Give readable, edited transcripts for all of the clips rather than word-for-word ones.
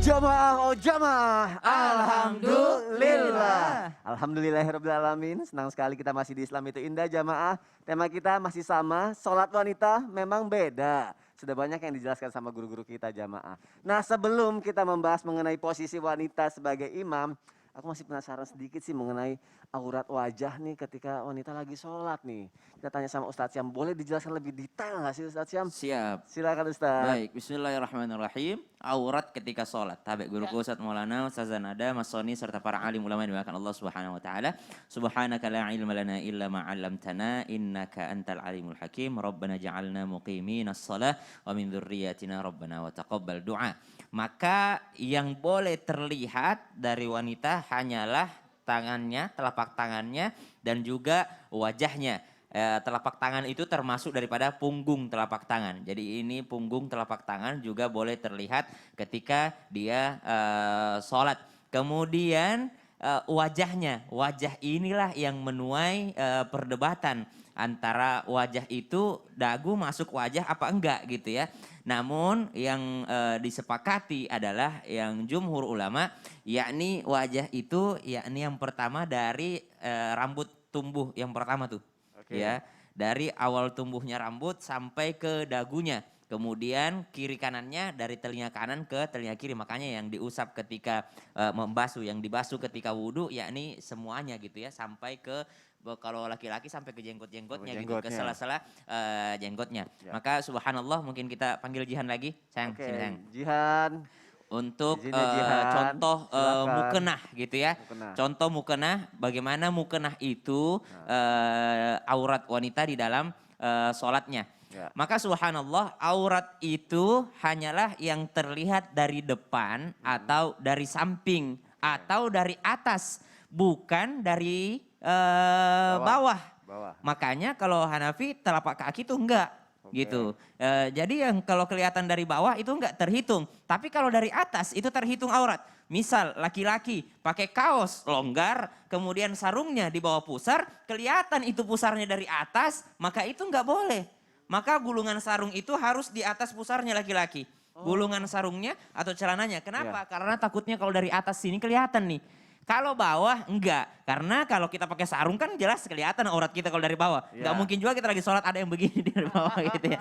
Jamaah oh jamaah, Alhamdulillah. Alhamdulillahirrabbilalamin. Senang sekali kita masih di Islam itu indah jamaah. Tema kita masih sama, sholat wanita memang beda. Sudah banyak yang dijelaskan sama guru-guru kita jamaah. Nah sebelum kita membahas mengenai posisi wanita sebagai imam, aku masih penasaran sedikit sih mengenai aurat wajah nih ketika wanita lagi sholat nih. Kita tanya sama Ustadz Syam, boleh dijelaskan lebih detail nggak sih Ustadz Syam? Siap. Silakan Ustadz. Baik, bismillahirrahmanirrahim. Aurat ketika sholat. Tabe guruku Ustadz Maulana, Ustazah Nada, Mas Soni, serta para alim ulama yang dimuliakan Allah Subhanahu wa taala. Subhanaka la ilma lana illa ma 'allamtana innaka antal alimul hakim. Rabbana ja'alna muqiminas shalah wa min dzurriyyatina rabbana wa taqabbal du'a. Maka yang boleh terlihat dari wanita hanyalah tangannya, telapak tangannya dan juga wajahnya. Telapak tangan itu termasuk daripada punggung telapak tangan. Jadi ini punggung telapak tangan juga boleh terlihat ketika dia sholat. Kemudian wajahnya, wajah inilah yang menuai perdebatan antara wajah itu dagu masuk wajah apa enggak gitu ya. Namun yang disepakati adalah yang jumhur ulama, yakni wajah itu yakni yang pertama dari rambut tumbuh yang pertama tuh. Ya, dari awal tumbuhnya rambut sampai ke dagunya. Kemudian kiri kanannya dari telinga kanan ke telinga kiri. Makanya yang diusap ketika membasuh, yang dibasuh ketika wudhu yakni semuanya gitu ya. Sampai ke, kalau laki-laki sampai ke jenggot-jenggotnya gitu. Ke sela-sela jenggotnya. Ya. Maka subhanallah, mungkin kita panggil Jihan lagi. Sayang, sini sayang. Jihan. Untuk contoh mukenah gitu ya. Contoh mukenah, bagaimana mukenah itu aurat wanita di dalam sholatnya. Ya. Maka subhanallah, aurat itu hanyalah yang terlihat dari depan atau dari samping atau dari atas, bukan dari bawah. Makanya kalau Hanafi telapak kaki itu enggak. Gitu. Jadi yang kalau kelihatan dari bawah itu enggak terhitung. Tapi kalau dari atas itu terhitung aurat. Misal laki-laki pakai kaos longgar, kemudian sarungnya di bawah pusar, kelihatan itu pusarnya dari atas, maka itu enggak boleh. Maka gulungan sarung itu harus di atas pusarnya laki-laki. Gulungan sarungnya atau celananya. Kenapa? Karena takutnya kalau dari atas sini kelihatan nih. Kalau bawah enggak, karena kalau kita pakai sarung kan jelas kelihatan aurat kita kalau dari bawah. Enggak mungkin juga kita lagi sholat ada yang begini dari bawah gitu ya.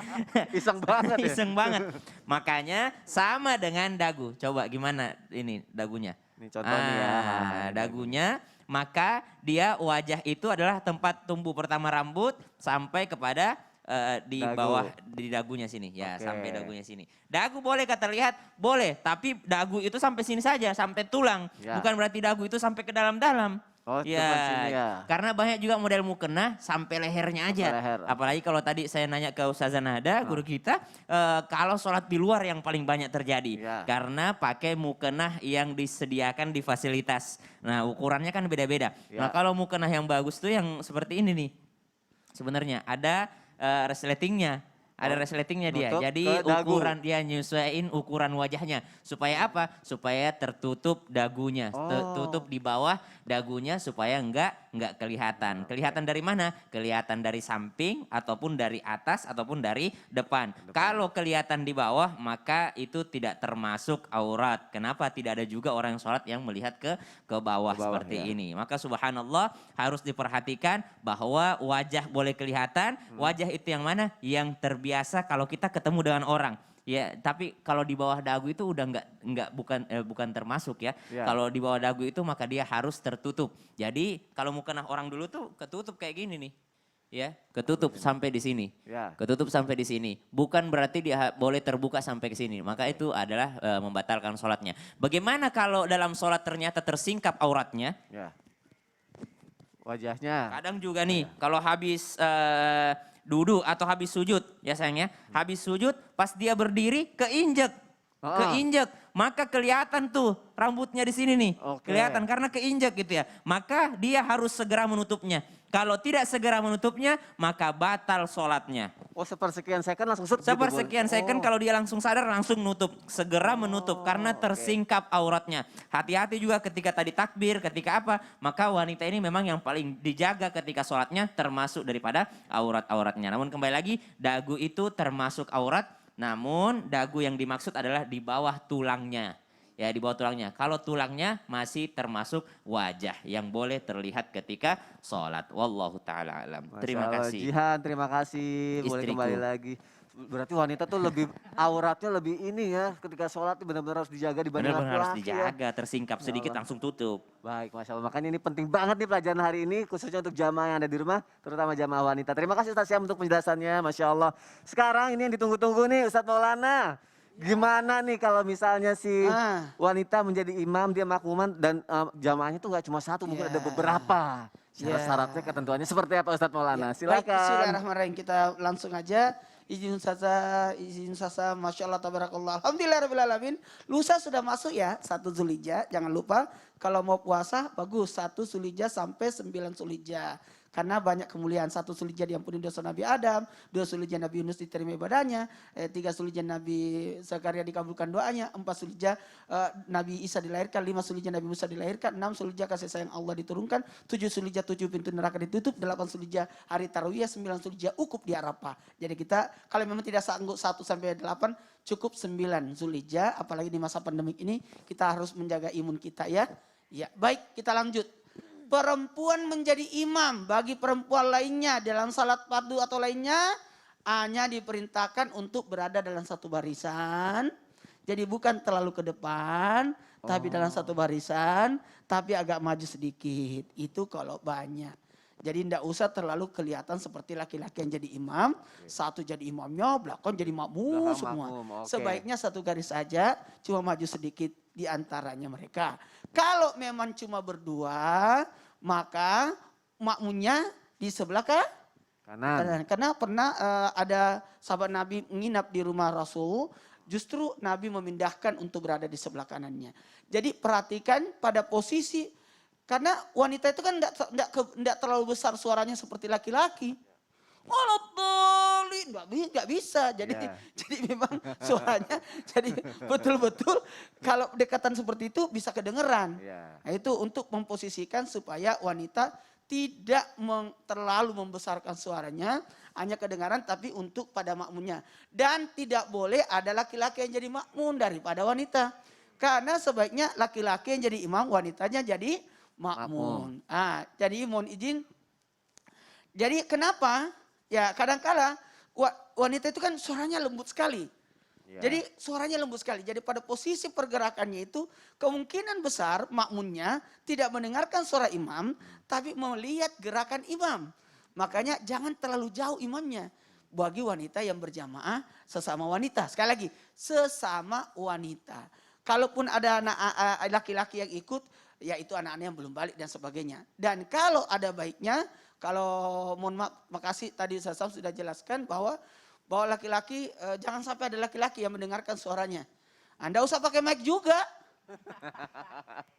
Iseng banget ya. Iseng banget. Makanya sama dengan dagu. Coba gimana ini dagunya? Ini contoh nih ya. Dagunya, maka dia wajah itu adalah tempat tumbuh pertama rambut sampai kepada di bawah di dagunya sini ya, sampai dagunya sini. Dagu boleh kata lihat, boleh, tapi dagu itu sampai sini saja, sampai tulang. Bukan berarti dagu itu sampai ke dalam-dalam. Sini ya. Karena banyak juga model mukena sampai lehernya aja. Apalagi kalau tadi saya nanya ke Ustazah Nada, guru kita, kalau sholat di luar yang paling banyak terjadi. Karena pakai mukena yang disediakan di fasilitas. Nah ukurannya kan beda-beda. Nah kalau mukena yang bagus tuh yang seperti ini nih. Sebenarnya ada resletingnya, ada resletingnya dia. Jadi ukuran dia nyesuaiin ukuran wajahnya. Supaya apa? Supaya tertutup dagunya, tertutup di bawah dagunya supaya enggak kelihatan. Kelihatan dari mana? Kelihatan dari samping ataupun dari atas ataupun dari depan. Kalau kelihatan di bawah maka itu tidak termasuk aurat. Kenapa? Tidak ada juga orang yang sholat yang melihat ke bawah seperti ini. Maka subhanallah harus diperhatikan bahwa wajah boleh kelihatan. Wajah itu yang mana? Yang terbiasa kalau kita ketemu dengan orang. Ya, tapi kalau di bawah dagu itu udah bukan termasuk ya. Kalau di bawah dagu itu maka dia harus tertutup. Jadi kalau mukena orang dulu tuh ketutup kayak gini nih. Ya, ketutup sampai di sini. Ketutup sampai di sini. Bukan berarti dia boleh terbuka sampai ke sini. Maka itu adalah membatalkan sholatnya. Bagaimana kalau dalam sholat ternyata tersingkap auratnya? Wajahnya. Kadang juga nih kalau habis duduk atau habis sujud ya sayangnya, habis sujud pas dia berdiri keinjek, maka kelihatan tuh rambutnya di sini nih, kelihatan karena keinjek gitu ya, maka dia harus segera menutupnya. Kalau tidak segera menutupnya maka batal sholatnya. Sepersekian second langsung Sepersekian second kalau dia langsung sadar langsung nutup, segera menutup karena tersingkap auratnya. Hati-hati juga ketika tadi takbir, ketika apa, maka wanita ini memang yang paling dijaga ketika sholatnya termasuk daripada aurat-auratnya. Namun kembali lagi dagu itu termasuk aurat, namun dagu yang dimaksud adalah di bawah tulangnya. ya di bawah tulangnya. Kalau tulangnya masih termasuk wajah yang boleh terlihat ketika sholat. Wallahu ta'ala alam. Masya Terima Allah, kasih Jihan, terima kasih. Boleh kembali istriku. lagi. Berarti wanita tuh lebih auratnya lebih ini ya, ketika sholat tuh benar-benar harus dijaga dibanding Benar-benar harus laki-laki ya. dijaga, tersingkap Ya sedikit Allah. langsung tutup. Baik, Masya Allah. Makanya ini penting banget nih pelajaran hari ini, khususnya untuk jamaah yang ada di rumah, terutama jamaah wanita. Terima kasih Ustaz Syam untuk penjelasannya, Masya Allah. Sekarang ini yang ditunggu-tunggu nih Ustadz Maulana. Gimana nih kalau misalnya si Ah, wanita menjadi imam, dia makmuman dan jamaahnya tuh nggak cuma satu, mungkin ada ya. beberapa. Ya. Syarat-syaratnya, ketentuannya seperti apa Ustadz Maulana? Ya, baik, Silakan. bismillahirrahmanirrahim. Kita langsung aja. Izin saja, Masya Allah, tabarakallah. Alhamdulillahirrahmanirrahim. Lusa sudah masuk ya, 1 Zulhijjah. Jangan lupa, kalau mau puasa, bagus. 1 Zulhijjah sampai 9 Zulhijjah. Karena banyak kemuliaan. 1 Zulhijjah diampuni dosa Nabi Adam. 2 Zulhijjah Nabi Yunus diterima ibadahnya. 3 Zulhijjah Nabi Zakaria dikabulkan doanya. 4 Zulhijjah Nabi Isa dilahirkan. 5 Zulhijjah Nabi Musa dilahirkan. 6 Zulhijjah kasih sayang Allah diturunkan. 7 Zulhijjah 7 pintu neraka ditutup. 8 Zulhijjah hari Tarwiyah. 9 Zulhijjah ukuf di Arafah. Jadi kita kalau memang tidak sanggup 1 sampai 8 cukup 9 Zulhijjah. Apalagi di masa pandemik ini kita harus menjaga imun kita ya. Ya, baik, kita lanjut. Perempuan menjadi imam bagi perempuan lainnya dalam salat fardu atau lainnya hanya diperintahkan untuk berada dalam satu barisan. Jadi bukan terlalu ke depan, tapi dalam satu barisan, tapi agak maju sedikit. Itu kalau banyak. Jadi tidak usah terlalu kelihatan seperti laki-laki yang jadi imam. Satu jadi imamnya, belakang jadi makmum Belakang semua. makmum, oke. Sebaiknya satu garis saja, cuma maju sedikit di antaranya mereka. Kalau memang cuma berdua, maka makmumnya di sebelah Kanan. karena pernah ada sahabat Nabi menginap di rumah Rasul, justru Nabi memindahkan untuk berada di sebelah kanannya. Jadi perhatikan pada posisi, karena wanita itu kan tidak terlalu besar suaranya seperti laki-laki. Nggak bisa. Jadi Ya. jadi memang suaranya jadi betul-betul kalau dekatan seperti itu bisa kedengeran. Ya. Nah, itu untuk memposisikan supaya wanita tidak terlalu membesarkan suaranya, hanya kedengaran tapi untuk pada makmumnya. Dan tidak boleh ada laki-laki yang jadi makmum daripada wanita. Karena sebaiknya laki-laki yang jadi imam, wanitanya jadi makmum. Ah, jadi mohon izin. Jadi kenapa? Ya kadangkala wanita itu kan suaranya lembut sekali. Ya. Jadi suaranya lembut sekali. Jadi pada posisi pergerakannya itu kemungkinan besar makmumnya tidak mendengarkan suara imam, tapi melihat gerakan imam. Makanya jangan terlalu jauh imamnya. Bagi wanita yang berjamaah sesama wanita. Sekali lagi, sesama wanita. Kalaupun ada anak laki-laki yang ikut, ya itu anak-anak yang belum balik dan sebagainya. Dan kalau ada baiknya, kalau mohon maaf, makasih tadi saya sudah jelaskan bahwa laki-laki jangan sampai ada laki-laki yang mendengarkan suaranya. Anda usah pakai mic juga.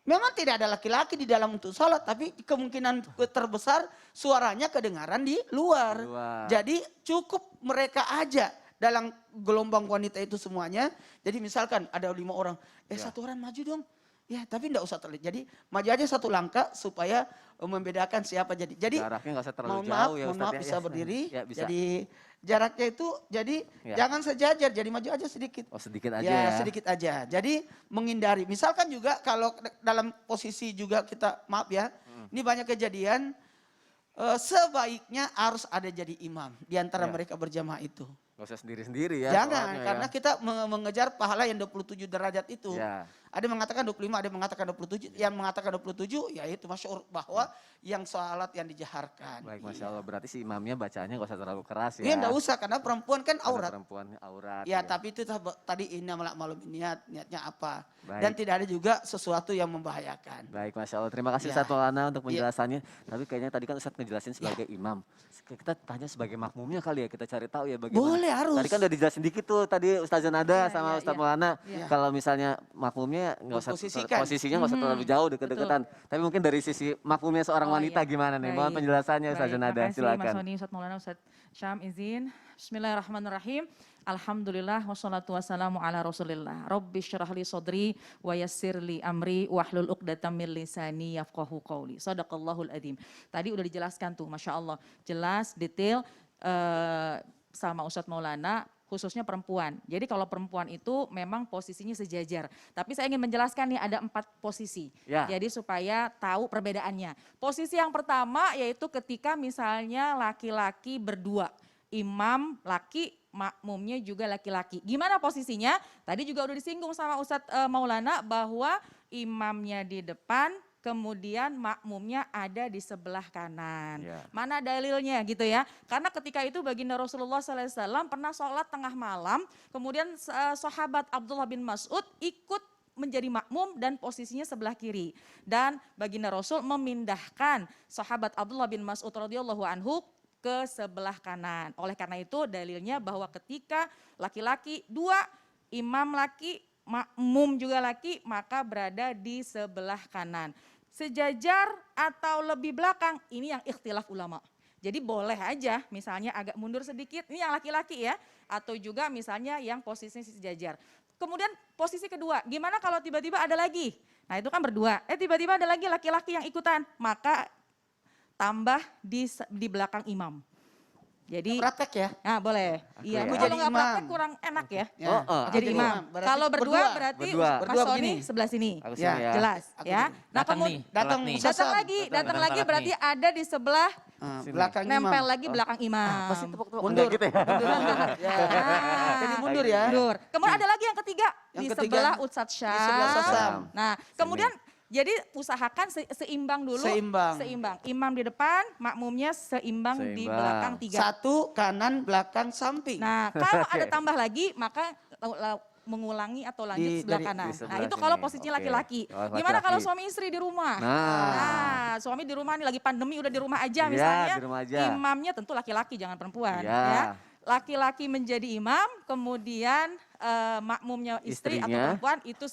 Memang tidak ada laki-laki di dalam untuk sholat, tapi kemungkinan terbesar suaranya kedengaran di luar. Jadi cukup mereka aja dalam gelombang wanita itu semuanya. Jadi misalkan ada 5 orang, satu orang maju dong. Ya, tapi enggak usah terlihat. Jadi maju aja satu langkah supaya membedakan siapa jadi. Jadi Jaraknya nggak usah terlalu mohon jauh maaf, ya mohon Ustadz maaf ya. bisa berdiri. Ya, bisa. Jadi jaraknya itu Ya. jangan sejajar, jadi maju aja sedikit. Oh, sedikit aja Ya, ya. sedikit aja. Jadi menghindari. Misalkan juga kalau dalam posisi juga kita maaf ya. Ini banyak kejadian sebaiknya harus ada jadi imam di antara Ya. mereka berjamaah itu. Nggak usah sendiri-sendiri ya. Jangan, sholatnya karena ya. kita mengejar pahala yang 27 derajat itu. Ya. Ada yang mengatakan 25, ada yang mengatakan 27. Yang mengatakan 27 ya itu masyhur bahwa yang salat yang dijaharkan. Baik, Masya Allah. Berarti si imamnya bacanya nggak usah terlalu keras ya. Iya enggak usah karena perempuan kan Karena aurat. perempuan aurat. Ya, tapi itu tadi inna malum niatnya apa. Baik. Dan tidak ada juga sesuatu yang membahayakan. Baik, Masya Allah. Terima kasih Ya. Ustadz Maulana untuk Ya. penjelasannya. Tapi kayaknya tadi kan Ustadz ngejelasin sebagai imam. Kita tanya sebagai makmumnya kali ya, kita cari tahu ya bagaimana. Boleh, harus. Tadi kan udah dijelasin dikit tuh tadi Ustazah Nada Iya, sama iya, Ustadz iya. Maulana. Iya. Kalau misalnya makmumnya nggak usah Memposisikan. posisinya nggak usah terlalu jauh deket-deketan. Tapi mungkin dari sisi makmumnya seorang Oh, wanita iya. gimana nih? Mohon Baik. penjelasannya Ustazah Baik, Nada, makasih silakan. Mas Soni, Ustadz Maulana, Ustadz Syam izin. Bismillahirrahmanirrahim. Alhamdulillah wassalatu wassalamu ala Rasulillah. Rabbi syrahli sodri wa yassirli amri wahlul uqdatam min lisani yafqahu qawli. Sadaqallahul adzim. Tadi udah dijelaskan tuh, Masya Allah. Jelas, detail sama Ustadz Maulana. khususnya perempuan. Jadi kalau perempuan itu memang posisinya sejajar. Tapi saya ingin menjelaskan nih ada 4 posisi. Ya. Jadi supaya tahu perbedaannya. Posisi yang pertama yaitu ketika misalnya laki-laki berdua. Imam laki, makmumnya juga laki-laki. Gimana posisinya? Tadi juga udah disinggung sama Ustadz Maulana bahwa imamnya di depan, kemudian makmumnya ada di sebelah kanan. Ya. Mana dalilnya gitu ya? Karena ketika itu baginda Rasulullah SAW pernah sholat tengah malam, kemudian sahabat Abdullah bin Mas'ud ikut menjadi makmum dan posisinya sebelah kiri. Dan baginda Rasul memindahkan sahabat Abdullah bin Mas'ud radhiyallahu anhu ke sebelah kanan. Oleh karena itu dalilnya bahwa ketika laki-laki 2, imam laki, makmum juga laki, maka berada di sebelah kanan. Sejajar atau lebih belakang, ini yang ikhtilaf ulama. Jadi boleh aja misalnya agak mundur sedikit, ini yang laki-laki ya, atau juga misalnya yang posisinya sejajar. Kemudian posisi kedua, gimana kalau tiba-tiba ada lagi? Nah itu kan berdua, tiba-tiba ada lagi laki-laki yang ikutan, maka tambah di belakang imam. Jadi, Praktek ya. nah boleh. Iya, ya. kalau Jadi nggak imam. praktek kurang enak ya. Oh, Jadi Jadi imam. berarti Kalau berdua berarti Berdua. Mas Berdua Sony begini. sebelah sini. Aku Ya, sini ya. Jelas Aku ya. begini. Nah Datang kemudian nih, datang telat nih. Ustaz. datang lagi Datang telat berarti nih. ada di sebelah Sini. Belakang nempel imam. lagi belakang imam. Pasti tepuk-tepuk. Mundur. Enggak gitu ya. Ya. Ah. Jadi mundur ya. Mundur. Kemudian ada lagi yang ketiga Yang di ketiga, sebelah Ustadz Syam. di sebelah Ustadz Syam. Nah, kemudian jadi usahakan seimbang dulu. Seimbang. Imam di depan, makmumnya seimbang di Seimbang. belakang 3. Satu kanan belakang samping. Nah, kalau Oke. ada tambah lagi maka mengulangi atau lanjut Di- sebelah dari- kanan. di Nah, sebelah itu kalau sini. posisinya Oke. laki-laki. Oh, Gimana laki-laki. kalau suami istri di rumah? Nah. Suami di rumah nih lagi pandemi udah di rumah aja Iya, misalnya. di rumah aja. Imamnya tentu laki-laki jangan perempuan Iya. ya. Laki-laki menjadi imam, kemudian makmumnya istri atau Istrinya. perempuan itu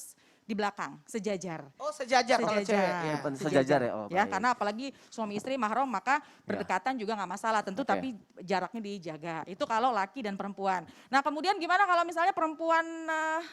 di belakang, sejajar. Oh sejajar kalau Sejajar. cewek. Ya. Sejajar ya. Oh, Ya, baik. karena apalagi suami istri mahram maka berdekatan juga nggak masalah tentu, Oke. tapi jaraknya dijaga. Itu kalau laki dan perempuan. Nah kemudian gimana kalau misalnya perempuan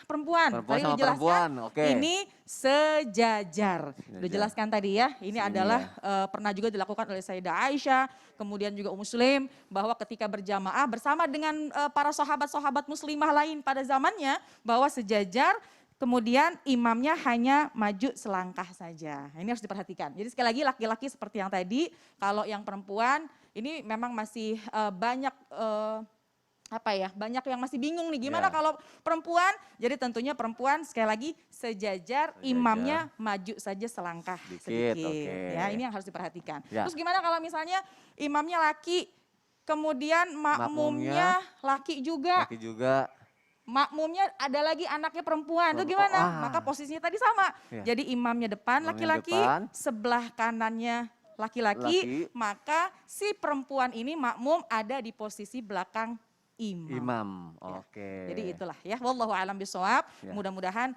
Perempuan tadi sama dijelaskan, perempuan, oke. ini sejajar. Udah jelaskan tadi ya, ini Sini adalah pernah juga dilakukan oleh Sayyidah Aisyah, kemudian juga Muslim, bahwa ketika berjamaah bersama dengan para sahabat-sahabat muslimah lain pada zamannya, bahwa sejajar. Kemudian imamnya hanya maju selangkah saja. Ini harus diperhatikan. Jadi sekali lagi laki-laki seperti yang tadi, kalau yang perempuan ini memang masih banyak banyak yang masih bingung nih gimana Ya. kalau perempuan. Jadi tentunya perempuan sekali lagi sejajar, imamnya maju saja selangkah Sedikit, sedikit. oke. Ya, ini yang harus diperhatikan. Ya. Terus gimana kalau misalnya imamnya laki, kemudian makmumnya laki juga. Laki juga. Makmumnya ada lagi anaknya perempuan, itu gimana? Ah. Maka posisinya tadi sama. Iya. Jadi imamnya depan Imamnya laki-laki, depan. sebelah kanannya laki-laki, Laki. maka si perempuan ini makmum ada di posisi belakang imam. Imam. Ya. Oke. Jadi itulah ya, wallahu a'lam bishawab. Ya. Mudah-mudahan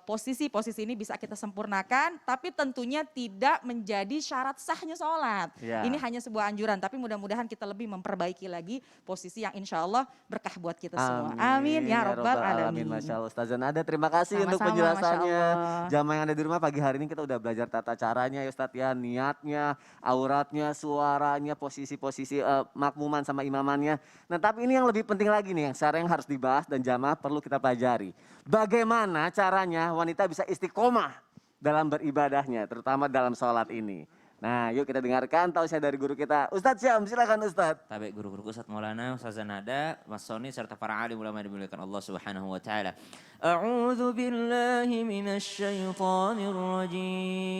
posisi-posisi ini bisa kita sempurnakan, tapi tentunya tidak menjadi syarat sahnya sholat. Ya. Ini hanya sebuah anjuran, tapi mudah-mudahan kita lebih memperbaiki lagi posisi yang insya Allah berkah buat kita semua. Amin ya rabbal alamin. Masya Allah Ustazah Nada, terima kasih untuk Sama-sama, penjelasannya. Masya Allah. Jamaah yang ada di rumah pagi hari ini kita udah belajar tata caranya ya Ustadz ya. Niatnya, auratnya, suaranya, posisi-posisi makmuman sama imamannya. Nah tapi ini yang lebih penting lagi nih, yang sekarang harus dibahas dan jamaah perlu kita pelajari. Bagaimana caranya wanita bisa istiqomah dalam beribadahnya, terutama dalam sholat ini. Nah yuk kita dengarkan tausiah dari guru kita. Ustadz Syam, silakan Ustadz. Tabe guru-guru Ustadz Maulana, Ustazah Nada, Mas Sony serta para alim ulama yang dimuliakan Allah Subhanahu wa taala. A'udzu billahi minasy syaithanir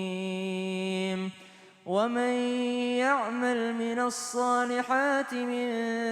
rajim. Wa man ya'mal minas salihati min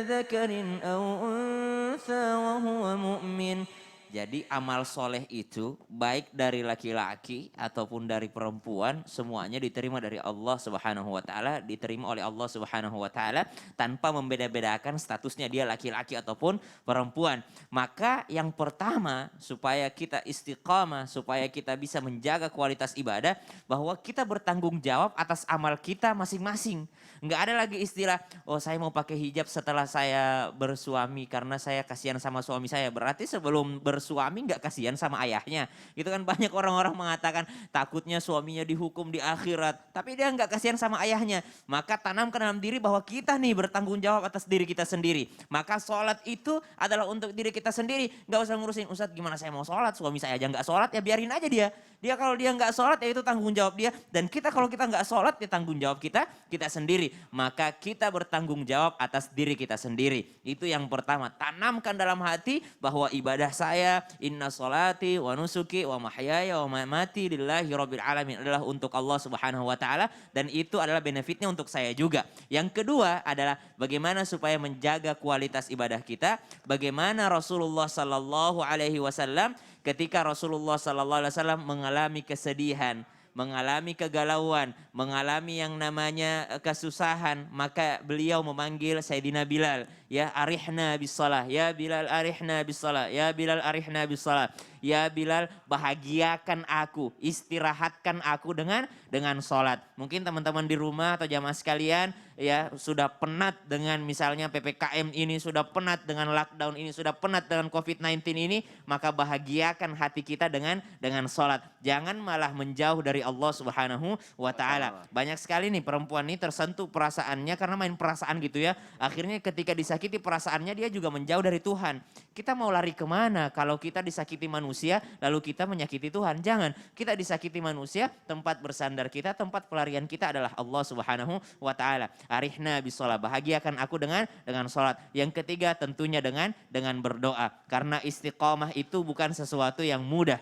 dzakarin aw untha wa huwa mu'min. Jadi amal soleh itu baik dari laki-laki ataupun dari perempuan semuanya diterima dari Allah Subhanahu wa taala, diterima oleh Allah Subhanahu wa taala tanpa membeda-bedakan statusnya dia laki-laki ataupun perempuan. Maka yang pertama supaya kita istiqamah, supaya kita bisa menjaga kualitas ibadah bahwa kita bertanggung jawab atas amal kita masing-masing. Enggak ada lagi istilah, oh saya mau pakai hijab setelah saya bersuami karena saya kasihan sama suami saya. Berarti sebelum bersuami nggak kasihan sama ayahnya? Itu kan banyak orang-orang mengatakan takutnya suaminya dihukum di akhirat. Tapi dia nggak kasihan sama ayahnya. Maka tanamkan dalam diri bahwa kita nih bertanggung jawab atas diri kita sendiri. Maka sholat itu adalah untuk diri kita sendiri. Nggak usah ngurusin, Ustadz gimana saya mau sholat, suami saya aja nggak sholat, ya biarin aja dia. Dia kalau dia nggak sholat ya itu tanggung jawab dia. Dan kita kalau kita nggak sholat ya tanggung jawab kita sendiri. Maka kita bertanggung jawab atas diri kita sendiri. Itu yang pertama. Tanamkan dalam hati bahwa ibadah saya, inna sholati wa nusuki wa mahyaya wa mamati lillahi rabbil alamin, adalah untuk Allah Subhanahu wa taala, dan itu adalah benefitnya untuk saya juga. Yang kedua adalah bagaimana supaya menjaga kualitas ibadah kita. Bagaimana Rasulullah sallallahu alaihi wasallam ketika Rasulullah sallallahu alaihi wasallam mengalami kesedihan, mengalami kegalauan, mengalami yang namanya kesusahan, maka beliau memanggil Sayyidina Bilal, ya arihna bis shalah, ya Bilal arihna bis shalah, ya Bilal arihna bis shalah. Ya Bilal, bahagiakan aku, istirahatkan aku dengan sholat. Mungkin teman-teman di rumah atau jamaah sekalian ya sudah penat dengan misalnya PPKM ini, sudah penat dengan lockdown ini, sudah penat dengan COVID-19 ini, maka bahagiakan hati kita dengan sholat. Jangan malah menjauh dari Allah Subhanahu wa taala. Banyak sekali nih perempuan ini tersentuh perasaannya karena main perasaan gitu ya. Akhirnya ketika disakiti perasaannya dia juga menjauh dari Tuhan. Kita mau lari kemana kalau kita disakiti manusia lalu kita menyakiti Tuhan? Jangan. Kita disakiti manusia, tempat bersandar kita, tempat pelarian kita adalah Allah Subhanahu wa taala. Arihna bisolah, bahagiakan aku dengan sholat. Yang ketiga tentunya dengan berdoa. Karena istiqomah itu bukan sesuatu yang mudah.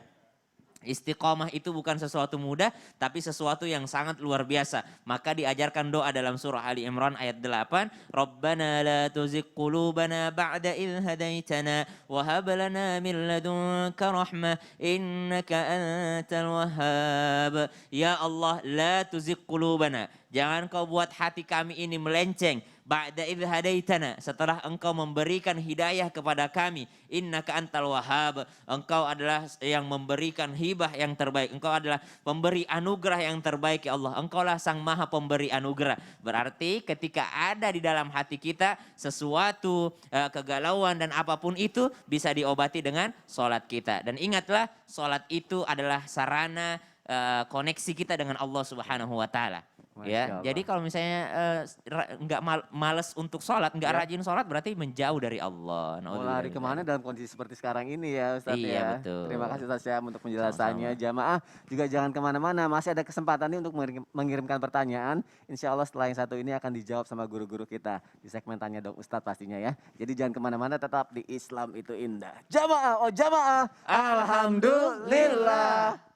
Istiqomah itu bukan sesuatu mudah, tapi sesuatu yang sangat luar biasa. Maka diajarkan doa dalam surah Ali Imran ayat 8. Rabbana la tuzigh qulubana ba'da idh hadaitana wa hab lana min ladunka rahmah innaka antal wahhab. Ya Allah, la tuzigh qulubana. Jangan kau buat hati kami ini melenceng. Ba'da idh hadaitana, setelah engkau memberikan hidayah kepada kami. Innaka antal wahhab. Engkau adalah yang memberikan hibah yang terbaik. Engkau adalah pemberi anugerah yang terbaik ya Allah. Engkaulah sang maha pemberi anugerah. Berarti ketika ada di dalam hati kita sesuatu kegalauan dan apapun itu bisa diobati dengan sholat kita. Dan ingatlah sholat itu adalah sarana koneksi kita dengan Allah Subhanahu wa taala. Ya, jadi kalau misalnya nggak males untuk sholat, nggak rajin sholat, berarti menjauh dari Allah. Mau lari kemana dalam kondisi seperti sekarang ini ya Ustadz Iya, ya. betul. Terima kasih Ustadz Syam untuk penjelasannya. Sama-sama. Jamaah juga jangan kemana-mana, masih ada kesempatan nih untuk mengirimkan pertanyaan. Insya Allah setelah yang satu ini akan dijawab sama guru-guru kita di segmen Tanya Dong Ustadz pastinya ya. Jadi jangan kemana-mana, tetap di Islam itu indah. Jamaah, oh jamaah, alhamdulillah.